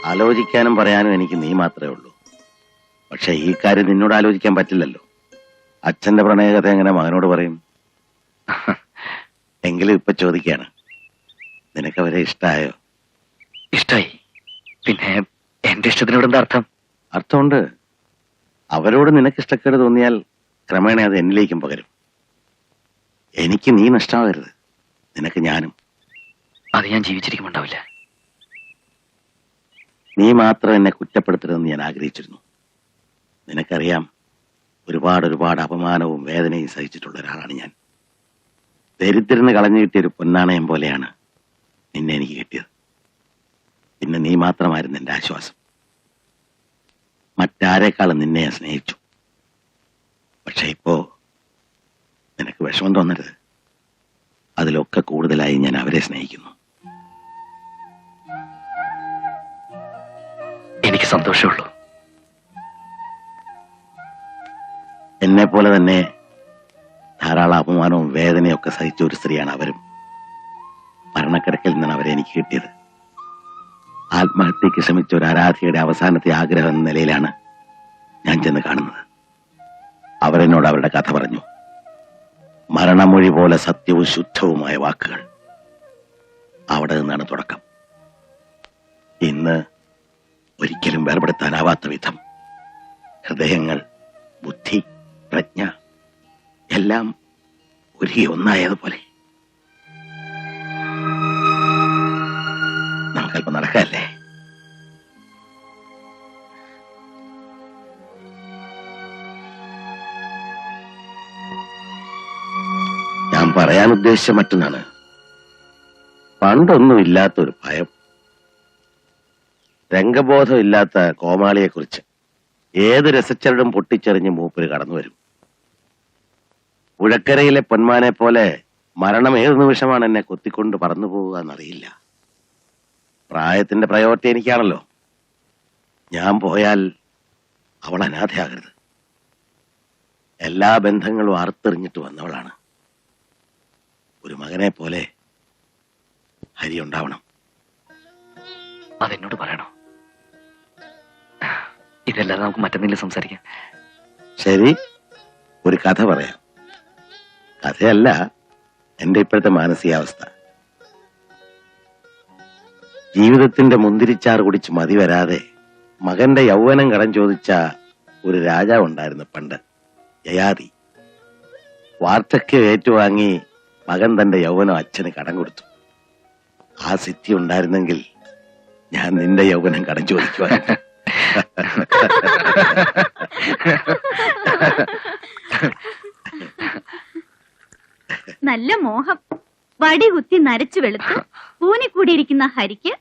ആലോചിക്കാനും പറയാനും എനിക്ക് നീ മാത്രമേ ഉള്ളൂ. പക്ഷെ ഈ കാര്യം നിന്നോട് ആലോചിക്കാൻ പറ്റില്ലല്ലോ. അച്ഛന്റെ പ്രണയകഥ എങ്ങനെ മകനോട് പറയും? എങ്കിലും ഇപ്പൊ ചോദിക്കാണ്, നിനക്കവരെ ഇഷ്ടായോ? ഇഷ്ടായി. പിന്നെ എന്റെ ഇഷ്ടത്തിനോട് എന്താ അർത്ഥം? അർത്ഥമുണ്ട്. അവരോട് നിനക്ക് ഇഷ്ടക്കേട് തോന്നിയാൽ ക്രമേണ അത് എന്നിലേക്കും പകരും. എനിക്ക് നീ നഷ്ടമാകരുത്, നിനക്ക് ഞാനും. അത് ഞാൻ ജീവിച്ചിരിക്കുമുണ്ടാവില്ല. നീ മാത്രം എന്നെ കുറ്റപ്പെടുത്തരുതെന്ന് ഞാൻ ആഗ്രഹിച്ചിരുന്നു. നിനക്കറിയാം, ഒരുപാട് അപമാനവും വേദനയും സഹിച്ചിട്ടുള്ള ഒരാളാണ് ഞാൻ. ദരിദ്രന് കളഞ്ഞു കിട്ടിയൊരു പൊന്നാണയം പോലെയാണ് നിന്നെ എനിക്ക് കിട്ടിയത്. പിന്നെ നീ മാത്രമായിരുന്നു എന്റെ ആശ്വാസം. മറ്റാരെക്കാളും നിന്നെ ഞാൻ സ്നേഹിച്ചു. പക്ഷെ ഇപ്പോ നിനക്ക് വിഷമം തോന്നരുത്. അതിലൊക്കെ കൂടുതലായി ഞാൻ അവരെ സ്നേഹിക്കുന്നു. എനിക്ക് സന്തോഷമുള്ളൂ. എന്നെ പോലെ തന്നെ ധാരാളം അപമാനവും വേദനയും ഒക്കെ സഹിച്ച ഒരു സ്ത്രീയാണ് അവരും. മരണക്കിടക്കിൽ നിന്നാണ് അവരെ എനിക്ക് കിട്ടിയത്. ആത്മഹത്യക്ക് ശ്രമിച്ച ഒരു ആരാധികയുടെ അവസാനത്തെ ആഗ്രഹം എന്ന നിലയിലാണ് ഞാൻ ചെന്ന് കാണുന്നത്. അവരെന്നോട് അവരുടെ കഥ പറഞ്ഞു. മരണമൊഴി പോലെ സത്യവും ശുദ്ധവുമായ വാക്കുകൾ. അവിടെ നിന്നാണ് തുടക്കം. ഇന്ന് ഒരിക്കലും വേർപെടുത്താനാവാത്ത വിധം ഹൃദയങ്ങൾ, ബുദ്ധി, പ്രജ്ഞ എല്ലാം ഒരുങ്ങി ഒന്നായതുപോലെ. നമുക്കല്പം നടക്കല്ലേ? ഞാൻ പറയാൻ ഉദ്ദേശിച്ച മറ്റൊന്നാണ്. പണ്ടൊന്നും ഇല്ലാത്തൊരു ഭയം, രംഗബോധം ഇല്ലാത്ത കോമാളിയെക്കുറിച്ച് ഏത് രസച്ചരടും പൊട്ടിച്ചെറിഞ്ഞ് മൂപ്പര് കടന്നു വരും. പുഴക്കരയിലെ പൊന്മാനെ പോലെ മരണം ഏത് നിമിഷമാണ് എന്നെ കൊത്തിക്കൊണ്ട് പറന്നു പോവുക എന്നറിയില്ല. പ്രായത്തിന്റെ പ്രയോറിറ്റി എനിക്കാണല്ലോ. ഞാൻ പോയാൽ അവൾ അനാഥയാകരുത്. എല്ലാ ബന്ധങ്ങളും അറുത്തെറിഞ്ഞിട്ട് വന്നവളാണ്. ഒരു മകനെ പോലെ ഹരി ഉണ്ടാവണം. അതെന്നോട് പറയണോ? ഇതല്ലാതെ നമുക്ക് മറ്റെന്തെങ്കിലും സംസാരിക്കാം. ശരി, ഒരു കഥ പറയാം. കഥയല്ല, എന്റെ ഇപ്പോഴത്തെ മാനസികാവസ്ഥ. ജീവിതത്തിന്റെ മുന്തിരിച്ചാറ് കുടിച്ച് മതി വരാതെ മകന്റെ യൗവനം കടം ചോദിച്ച ഒരു രാജാവ് ഉണ്ടായിരുന്നു പണ്ട്, യയാതി. വാർദ്ധക്യം ഏറ്റുവാങ്ങി മകൻ തന്റെ യൗവനം അച്ഛന് കടം കൊടുത്തു. ആ സിദ്ധി ഉണ്ടായിരുന്നെങ്കിൽ ഞാൻ നിന്റെ യൗവനം കടം ചോദിക്കുവാൻ. നല്ല മോഹം. വടി കുത്തി നരച്ചു വെളുത്ത് കൂനിക്കൂടിയിരിക്കുന്ന ഹരിക്ക്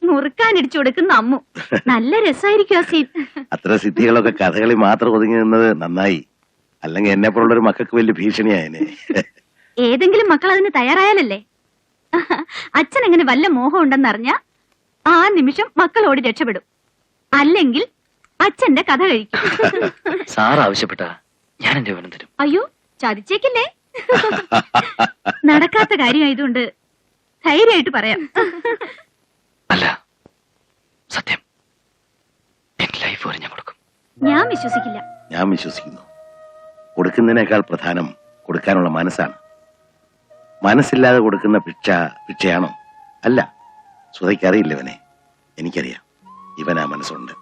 മുറുക്കാനിടിച്ചു കൊടുക്കുന്ന അമ്മു. നല്ല രസമായിരിക്കും ആ സീൻ. അത്ര സിദ്ധികളൊക്കെ കഥകളി മാത്രം ഒതുങ്ങി നിന്നത് നന്നായി. അല്ലെങ്കിൽ എന്നെ പോലുള്ളൊരു മക്കൾക്ക് വലിയ ഭീഷണിയായനെ. ഏതെങ്കിലും മക്കൾ അതിന് തയ്യാറായാലല്ലേ. അച്ഛൻ എങ്ങനെ വല്ല മോഹം ഉണ്ടെന്നറിഞ്ഞ ആ നിമിഷം മക്കൾ ഓടി രക്ഷപ്പെടും. അല്ലെങ്കിൽ അച്ഛന്റെ കഥ കഴിക്കും. സാർ ആവശ്യപ്പെട്ട ഞാൻ എന്റെ യൗവനം തരും. അയ്യോ, ചതിച്ചേക്കില്ലേ. നടക്കാത്ത കാര്യമായതുകൊണ്ട് ധൈര്യമായിട്ട് പറയാം. അല്ല, സത്യം, എന്റെ ലൈഫ് വരെ ഞാൻ കൊടുക്കും. ഞാൻ വിശ്വസിക്കില്ല. ഞാൻ വിശ്വസിക്കുന്നു. കൊടുക്കുന്നതിനേക്കാൾ പ്രധാനം കൊടുക്കാനുള്ള മനസ്സാണ്. മനസ്സില്ലാതെ കൊടുക്കുന്ന ഭിക്ഷയാണോ? അല്ല. സുധയ്ക്കറിയില്ല ഇവനെ. എനിക്കറിയാം. ഇവനാ മനസ്സുണ്ട്.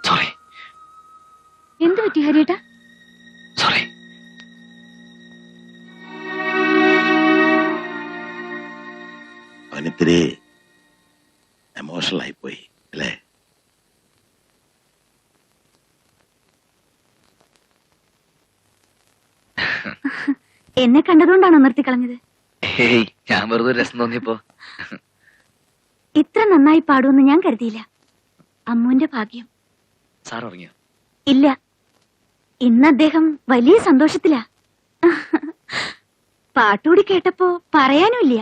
സോറി. എന്ത് പറ്റി ഹരിയേട്ടാ? സോറി. അവനിത്തിരി എമോഷണൽ ആയിപ്പോയി അല്ലേ? എന്നെ കണ്ടതുകൊണ്ടാണോ നിർത്തിക്കളഞ്ഞത്? ഞാൻ വെറുതെ രസം തോന്നിയപ്പോ. ഇത്ര നന്നായി പാടുമെന്ന് ഞാൻ കരുതിയില്ല. അമ്മുവിന്റെ ഭാഗ്യം. സാർ ഉറങ്ങിയോ? ഇല്ല, ഇന്ന് അദ്ദേഹം വലിയ സന്തോഷത്തിലാ. പാട്ടുകൂടി കേട്ടപ്പോ പറയാനുമില്ല.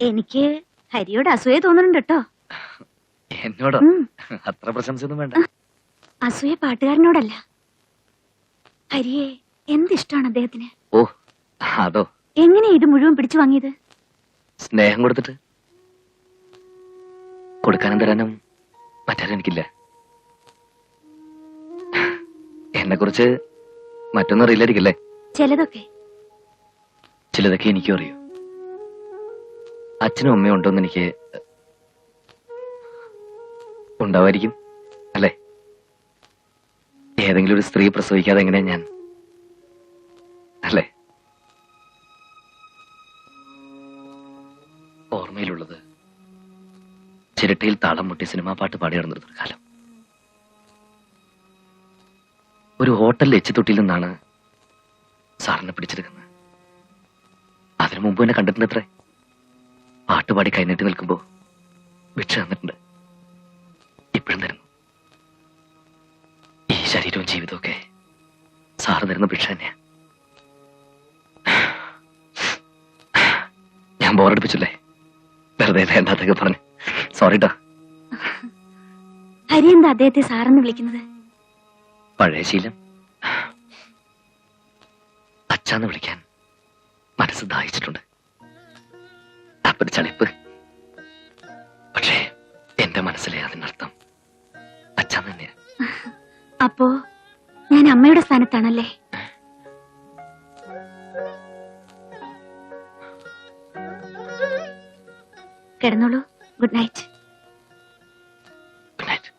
എനിക്ക് ഹരിയോട് അസൂയ തോന്നുന്നുണ്ട് കേട്ടോ. എന്നോടോ? ഉം. അത്ര പ്രശംസയൊന്നും വേണ്ട. അസൂയ പാട്ടുകാരനോടല്ല, ഹരിയെ എന്തിഷ്ടാണ് അദ്ദേഹത്തിന്. ഓ, അതോ? എങ്ങനെയാ ഇത് മുഴുവൻ പിടിച്ചു വാങ്ങിയത്? സ്നേഹം കൊടുത്തിട്ട്. കൊടുക്കാനും തരാനും മറ്റാരും എനിക്കില്ല. എന്നെ കുറിച്ച് മറ്റൊന്നും അറിയില്ലായിരിക്കല്ലേ? ചിലതൊക്കെ. ചിലതൊക്കെ എനിക്കും അറിയൂ. അച്ഛനും അമ്മയും ഉണ്ടോന്ന് എനിക്ക് ഉണ്ടാവായിരിക്കും അല്ലേ? ഏതെങ്കിലും ഒരു സ്ത്രീ പ്രസവിക്കാതെ എങ്ങനെയാ ഞാൻ, അല്ലേ? ഓർമ്മയിലുള്ളത് ചിരട്ടയിൽ താളം മുട്ടി സിനിമാ പാട്ട് പാടി നടന്നിരുന്നൊരു കാലം. ഒരു ഹോട്ടലിൽ എച്ചിത്തൊട്ടിയിൽ നിന്നാണ് സാറിനെ പിടിച്ചെടുക്കുന്നത്. അതിനു മുമ്പ് എന്നെ കണ്ടിട്ടുണ്ട്. അത്രേ പാട്ടുപാടി കൈനീട്ടി നിൽക്കുമ്പോ ഭിക്ഷ തന്നിട്ടുണ്ട്. ഇപ്പോഴും തരുന്നു. ഈ ശരീരവും ജീവിതവും ഒക്കെ സാറ് തരുന്ന ഭിക്ഷ തന്നെയാ. ഞാൻ ബോറടിപ്പിച്ചില്ലേ? വെറുതെ വേണ്ടാത്തൊക്കെ പറഞ്ഞു. സോറി ട്ടോ. ഹരി എന്താ അദ്ദേഹത്തെ സാറെന്ന് വിളിക്കുന്നത്? പഴയ ശീലം. അച്ഛാന്ന് വിളിക്കാൻ മനസ്സ് ദാഹിച്ചിട്ടുണ്ട്. അപ്പൊരു ചളിപ്പ്. പക്ഷേ എന്റെ മനസ്സിലെ അതിനർത്ഥം അച്ഛാന്ന് തന്നെയാ. അപ്പോ ഞാൻ അമ്മയുടെ സ്ഥാനത്താണല്ലേ? കിടന്നോളൂ. Good night. Good night.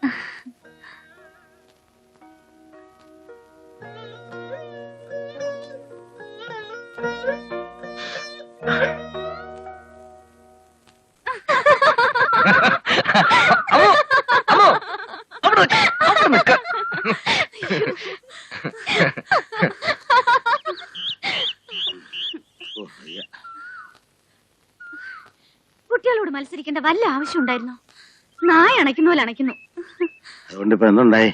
കുട്ടികളോട് മത്സരിക്കേണ്ട വല്ല ആവശ്യം ഉണ്ടായിരുന്നോ? നായ അണയ്ക്കുന്ന പോലെ അണയ്ക്കുന്നു. അതുകൊണ്ട് ഇപ്പൊ എന്തുണ്ടായി?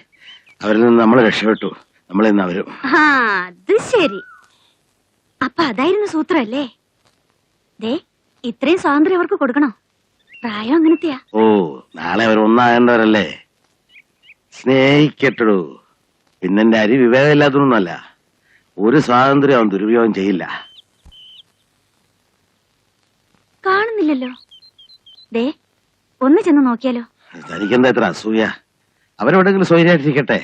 അവരിൽ നിന്ന് നമ്മൾ രക്ഷപ്പെട്ടു, നമ്മളിൽ നിന്ന് അവരും. ആ, അത് ശരി. അപ്പൊ അതായിരുന്നു സൂത്രല്ലേ? ദേ, ഇത്രയും സ്വാതന്ത്ര്യം അവർക്ക് കൊടുക്കണോ? പ്രായം അങ്ങനത്തെയാ. ഓ, നാളെ അവർ ഒന്നാകേണ്ടവരല്ലേ? സ്നേഹിക്കട്ടു. പിന്നെന്റെ അരി വിവേകമില്ലാത്തതൊന്നുമല്ല. ഒരു സ്വാതന്ത്ര്യം അവൻ ദുരുപയോഗം ചെയ്യില്ല. കാണുന്നില്ലല്ലോ. ദേ, ഒന്ന് ചെന്ന് നോക്കിയാലോ? തനിക്കെന്താ എത്ര അസൂയ? അവരെവിടെങ്കിലും സ്വൈരായിട്ടിരിക്കട്ടെ.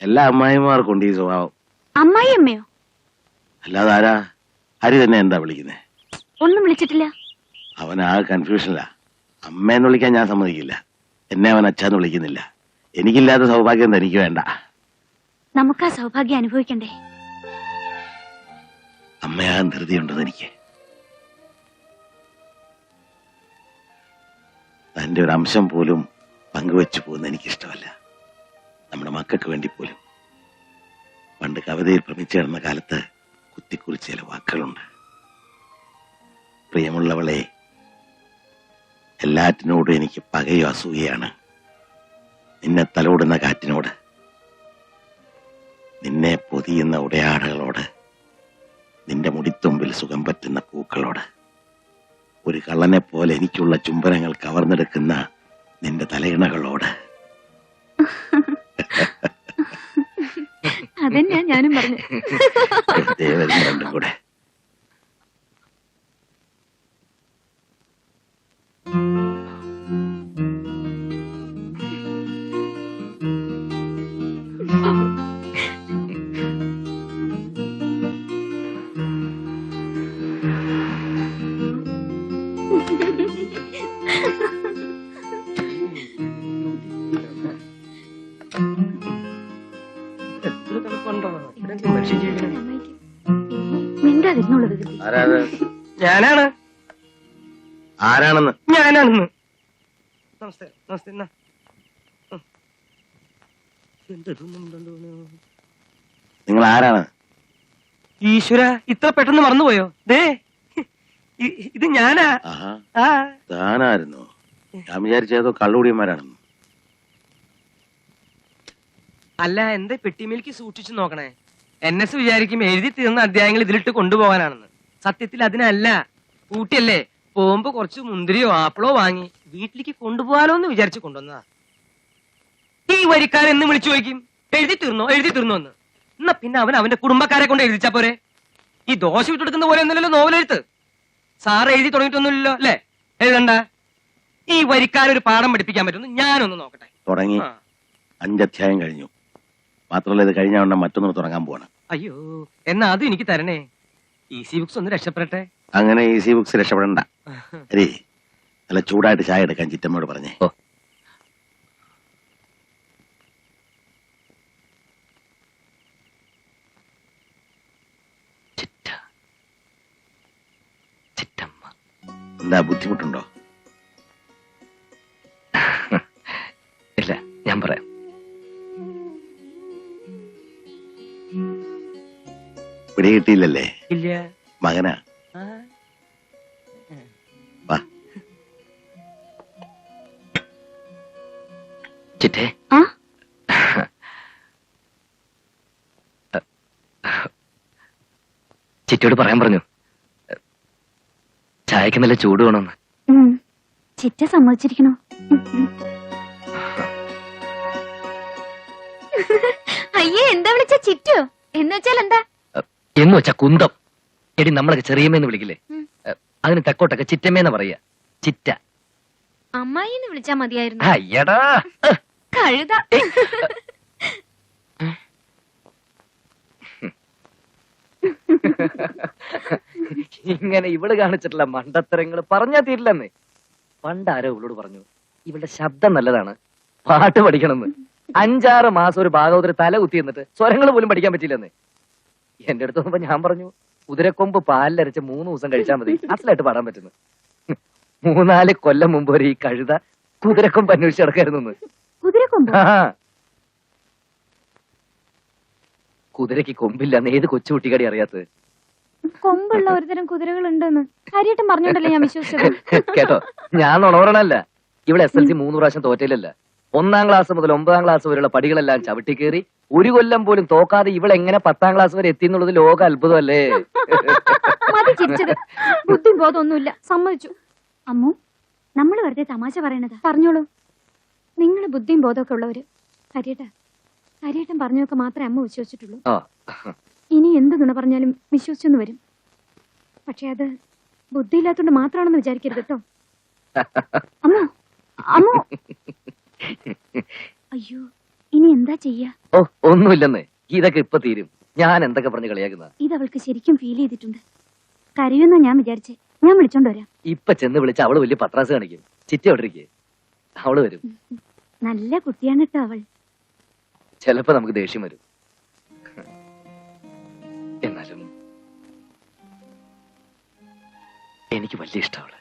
എല്ലാ അമ്മായിമാർക്കും ഉണ്ട് ഈ സ്വഭാവം. അമ്മായി അമ്മയോ? അല്ലാതെ ആരാ? ഹരി തന്നെ എന്താ വിളിക്കുന്നേ? ഒന്നും വിളിച്ചിട്ടില്ല. അവൻ ആ കൺഫ്യൂഷനില്ല. അമ്മയെന്ന് വിളിക്കാൻ ഞാൻ സമ്മതിക്കില്ല. എന്നെ അവൻ അച്ഛാന്ന് വിളിക്കുന്നില്ല. എനിക്കില്ലാത്ത സൗഭാഗ്യം തനിക്ക് വേണ്ട. നമുക്ക് ആ സൗഭാഗ്യം അനുഭവിക്കണ്ടേ? അമ്മയാകാൻ ധൃതിയുണ്ടെന്ന് എനിക്ക്. തന്റെ ഒരു അംശം പോലും പങ്കുവെച്ചു പോകുന്ന എനിക്കിഷ്ടമല്ല. നമ്മുടെ മക്കൾക്ക് വേണ്ടി പോലും. പണ്ട് കവിതയിൽ ഭ്രമിച്ചു കിടന്ന കാലത്ത് കുത്തിക്കുറിച്ച് ചില വാക്കുകളുണ്ട്. പ്രിയമുള്ളവളെ, എല്ലാറ്റിനോടും എനിക്ക് പകയോ അസൂയയാണ്. നിന്നെ തലോടുന്ന കാറ്റിനോട്, നിന്നെ പൊതിയുന്ന ഉടയാടകളോട്, നിന്റെ മുടിത്തുമ്പിൽ സുഖം പറ്റുന്ന പൂക്കളോട്, ഒരു കള്ളനെ പോലെ എനിക്കുള്ള ചുംബനങ്ങൾ കവർന്നെടുക്കുന്ന നിന്റെ തലയിണകളോട്. അതെന്നാ ഞാനും പറഞ്ഞു. രണ്ടും കൂടെ. മിണ്ടാതിരുന്നോളൂ വികൃതി. ഞാനാണ്. ആരാണെന്ന്? ഞാനാണെന്ന്. നമസ്തേ നമസ്തേ. എന്നാ നിങ്ങൾ ആരാണ്? ഈശ്വര, ഇത്ര പെട്ടെന്ന് മറന്നുപോയോ? ദേ, ഇത് ഞാനാ. ആഹാ, ആ, താനായിരുന്നു. ഞാൻ വിചാരിച്ചതോ കള്ളുകൂടിയന്മാരാണെന്ന്. അല്ല, എന്റെ പെട്ടിമേൽക്ക് സൂക്ഷിച്ചു നോക്കണേ. NS വിചാരിക്കും എഴുതി തീർന്ന അധ്യായങ്ങൾ ഇതിലിട്ട് കൊണ്ടുപോകാനാണെന്ന്. സത്യത്തിൽ അതിനല്ല. ഊട്ടിയല്ലേ, പോകുമ്പോ കുറച്ച് മുന്തിരിയോ ആപ്പിളോ വാങ്ങി വീട്ടിലേക്ക് കൊണ്ടുപോകാലോ എന്ന് വിചാരിച്ചു കൊണ്ടുവന്നതാ. ഈ വരിക്കാരൻ എന്ന് വിളിച്ചു ചോദിക്കും, എഴുതി തീർന്നോ എന്ന്. എന്നാ പിന്നെ അവൻ അവന്റെ കുടുംബക്കാരെ കൊണ്ട് എഴുതിച്ചാ പോരെ. ഈ ദോശ വിട്ടെടുക്കുന്ന പോലെ ഒന്നുമില്ലല്ലോ നോവലെഴുത്ത്. സാറ് എഴുതി തുടങ്ങിയിട്ടൊന്നുമില്ലല്ലോ അല്ലേ? എഴുതണ്ട. ഈ വരിക്കാരൊരു പാഠം പഠിപ്പിക്കാൻ പറ്റുമെന്ന് ഞാനൊന്ന് നോക്കട്ടെ. തുടങ്ങി. ആ. 5 അധ്യായം കഴിഞ്ഞു. മാത്രമല്ല ഇത് കഴിഞ്ഞ ഉടനെ മറ്റൊന്ന് തുടങ്ങാൻ പോവാണ്. അയ്യോ, എന്നാ അതും എനിക്ക് തരണേ. ഈസി ബുക്സ് ഒന്ന് രക്ഷപ്പെടട്ടെ. അങ്ങനെ ഈസി ബുക്സ് രക്ഷപ്പെടണ്ട. അരേ, നല്ല ചൂടായിട്ട് ചായ എടുക്കാൻ ചിറ്റമ്മയോട് പറഞ്ഞേ. ഓ. ചിറ്റ ചിറ്റമ്മ. എന്താ ബുദ്ധിമുട്ടുണ്ടോ? ഇല്ല, ഞാൻ പറയാം. പിടികിട്ടിയില്ലല്ലേ? ഇല്ല. മകനാ. ആ. വാ. ചിറ്റേ, ആ ചിറ്റയോട് പറയാൻ പറഞ്ഞു, ചായക്ക് നല്ല ചൂട് വേണമെന്ന്. ചിറ്റ സമ്മതിച്ചിരിക്കണോ? അയ്യേ, എന്താ വിളിച്ച ചിറ്റോ? എന്ന് വെച്ചാൽ എന്താ? എന്ന് വെച്ചാ കുന്തം. എടി, നമ്മളൊക്കെ ചെറിയമ്മേന്ന് വിളിക്കില്ലേ? അതിന് തെക്കോട്ടൊക്കെ ചിറ്റമ്മേന്ന് പറയാ. ചിറ്റ. അമ്മായിന്ന് വിളിച്ചാ മതിയായിരുന്നു. അയ്യടാ, കഴുത. ഇങ്ങനെ ഇവള് കാണിച്ചിട്ടുള്ള മണ്ടത്തരങ്ങൾ പറഞ്ഞാ തീരില്ലെന്ന്. പണ്ടാരോ ഇവളോട് പറഞ്ഞു, ഇവളുടെ ശബ്ദം നല്ലതാണ്, പാട്ട് പഠിക്കണമെന്ന്. 5-6 മാസം ഒരു ഭാഗവതര് തല കുത്തി എന്നിട്ട് സ്വരങ്ങൾ പോലും പഠിക്കാൻ പറ്റില്ലെന്ന്. എന്റെ അടുത്ത് വന്നപ്പോ ഞാൻ പറഞ്ഞു, കുതിരക്കൊമ്പ് പാലിലരച്ച് 3 ദിവസം കഴിച്ചാൽ മതി, അസലായിട്ട് പാടാൻ പറ്റുന്നു. 3-4 കൊല്ലം മുമ്പ് ഒരു ഈ കഴുത കുതിരക്കൊമ്പ് അന്വേഷിച്ച് നടക്കായിരുന്നു. കുതിരക്കൊമ്പ്? കുതിരക്ക് കൊമ്പില്ലെന്ന് ഏത് കൊച്ചുകുട്ടിക്കടി അറിയാത്തത്? കൊമ്പുള്ള ഒരുതരം കുതിരകൾ ഉണ്ടെന്ന് കാര്യമായിട്ടും പറഞ്ഞോണ്ടല്ലേ ഞാൻ വിശ്വസിച്ചത്. കേട്ടോ, ഞാൻ നുണവരണല്ല. ഇവിടെ SLC 3 പ്രാവശ്യം തോറ്റയിലല്ല. 1-ാം ക്ലാസ് മുതൽ 9-ാം ക്ലാസ് വരെയുള്ള പടികളെല്ലാം ചവിട്ടി കയറി 1 കൊല്ലം പോലും തോക്കാതെ ഇവിടെ എങ്ങനെ 10-ാം ക്ലാസ് വരെ എത്തി എന്നുള്ളത് ലോക അത്ഭുതമല്ലേ? മതി ചിരിച്ചത്. ബുദ്ധി ബോധമൊന്നുമില്ല, സമ്മതിച്ചു. അമ്മു, നമ്മൾ വെറുതെ തമാശ പറയണതാ. പറഞ്ഞോളൂ. നിങ്ങൾ ബുദ്ധിയും ബോധമൊക്കെ ഉള്ളവര്. ഹരിയേട്ടൻ പറഞ്ഞൊക്കെ മാത്രമേ അമ്മ വിശ്വസിച്ചിട്ടുള്ളൂ. ആ, ഇനി എന്ത് നുണ പറഞ്ഞാലും വിശ്വസിച്ചെന്ന് വരും. പക്ഷെ അത് ബുദ്ധിയില്ലാത്തോണ്ട് മാത്രമാണെന്ന് വിചാരിക്കരുത് കേട്ടോ. അമ്മോ, അമ്മോ. അയ്യോ, ഇനി എന്താ ചെയ്യാ? ഓ, ഒന്നുമില്ലെന്ന്. ഇതൊക്കെ ഇപ്പൊ തീരും. ഞാൻ എന്തൊക്കെ പറഞ്ഞ് കളിയാക്കുന്ന ഇത് അവൾക്ക് ശരിക്കും ഫീൽ ചെയ്തിട്ടുണ്ട്. കരയുന്നാ ഞാൻ വിചാരിച്ചേ. ഞാൻ വിളിച്ചോണ്ട് വരാം. ഇപ്പൊ ചെന്ന് വിളിച്ച അവള് വലിയ പത്രാസ് കാണിക്കും. ചിറ്റ എവിടേക്ക്? അവള് വരും. നല്ല കുട്ടിയാണ് കേട്ടോ അവൾ. ചിലപ്പോ നമുക്ക് ദേഷ്യം വരും. എന്നാലും എനിക്ക് വലിയ ഇഷ്ടം അവള്.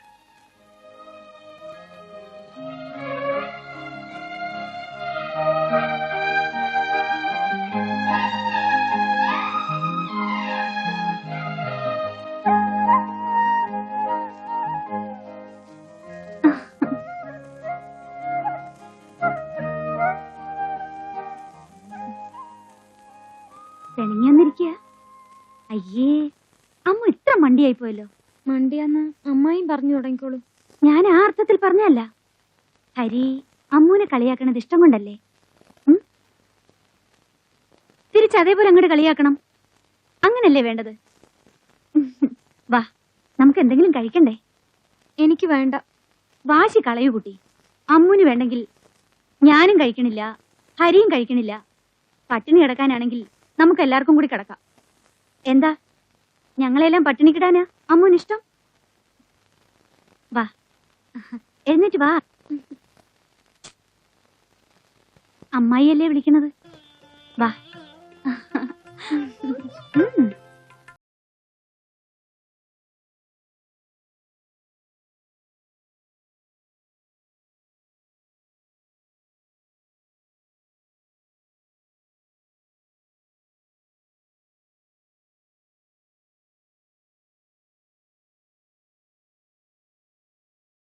തെളിഞ്ഞിരിക്കുക. അയ്യേ, അമ്മ ഇത്ര മണ്ടിയായി പോയല്ലോ. മണ്ടിയാന്ന് അമ്മായും പറഞ്ഞു തുടങ്ങിക്കോളൂ. ഞാൻ ആ അർത്ഥത്തിൽ പറഞ്ഞല്ല. ഹരി അമ്മൂനെ കളിയാക്കണത് ഇഷ്ടം കൊണ്ടല്ലേ? തിരിച്ചതേപോലെ അങ്ങോട്ട് കളിയാക്കണം. അങ്ങനല്ലേ വേണ്ടത്? വാ, നമുക്ക് എന്തെങ്കിലും കഴിക്കണ്ടേ? എനിക്ക് വേണ്ട. വാശി കളയൂ കുട്ടി. അമ്മൂന് വേണ്ടെങ്കിൽ ഞാനും കഴിക്കണില്ല, ഹരിയും കഴിക്കണില്ല. പട്ടിണി കിടക്കാനാണെങ്കിൽ നമുക്ക് എല്ലാവർക്കും കൂടി കിടക്കാം. എന്താ, ഞങ്ങളെല്ലാം പട്ടിണി കിടാനാ അമ്മൂന് ഇഷ്ടം? വാ, എന്നിട്ട് വാ. അമ്മായിയല്ലേ വിളിക്കണത്? വാ.